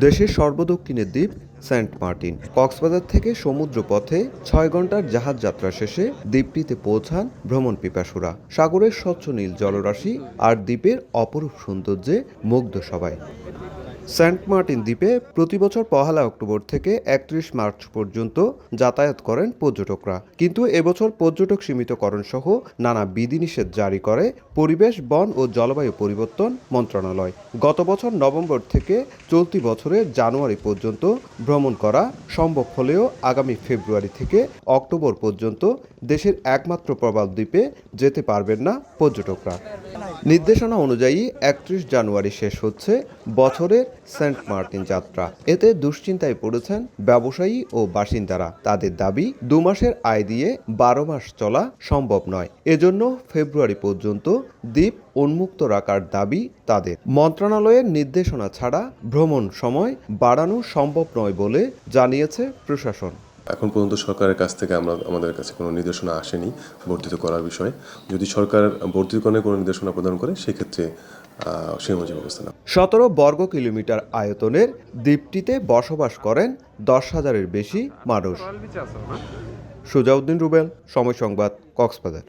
দেশের সর্বদক্ষিণের দ্বীপ Saint Martin. Cox's Bazar থেকে সমুদ্র পথে ৬ ঘন্টার জাহাজ যাত্রা শেষে দ্বীপটিতে পৌঁছান ভ্রমণ পিপাসুরা। সাগরের স্বচ্ছ নীল জলরাশি আর দ্বীপের অপরূপ সৌন্দর্যে মুগ্ধ সবাই। সেন্ট মার্টিন দ্বীপে প্রতিবছর ১ অক্টোবর থেকে ৩১ মার্চ পর্যন্ত যাতায়াত করেন পর্যটকরা, কিন্তু এবছর পর্যটক সীমিতকরণ সহ নানা বিধিনিষেধ জারি করে পরিবেশ, বন ও জলবায়ু পরিবর্তন মন্ত্রণালয়। গত বছর নভেম্বর থেকে চলতি বছরের জানুয়ারি পর্যন্ত ভ্রমণ করা সম্ভব হলেও আগামী ফেব্রুয়ারি থেকে অক্টোবর পর্যন্ত দেশের একমাত্র প্রবাল দ্বীপে যেতে পারবেন না পর্যটকরা। নির্দেশনা অনুযায়ী ৩১ জানুয়ারি শেষ হচ্ছে বছরের সেন্ট মার্টিন যাত্রা। এতে দুশ্চিন্তায় পড়েছেন ব্যবসায়ী ও বাসিন্দারা। তাদের দাবি, ২ মাসের আয় দিয়ে ১২ মাস চলা সম্ভব নয়। এজন্য ফেব্রুয়ারি পর্যন্ত দ্বীপ উন্মুক্ত রাখার দাবি তাদের। মন্ত্রণালয়ের নির্দেশনা ছাড়া ভ্রমণ সময় বাড়ানো সম্ভব নয় বলে জানিয়েছে প্রশাসন। এখন পর্যন্ত সরকারের কাছ থেকে আমাদের কাছে কোনো নির্দেশনা আসেনি বর্ধিত করার বিষয়ে। যদি সরকার বর্ধিতকরণের কোনো নির্দেশনা প্রদান করে সেক্ষেত্রে সেই অনুযায়ী ব্যবস্থা নেওয়া। ১৭ বর্গ কিলোমিটার আয়তনের দ্বীপটিতে বসবাস করেন ১০,০০০-এর বেশি মানুষ। সুজাউদ্দিন রুবেল, সময় সংবাদ, কক্সবাজার।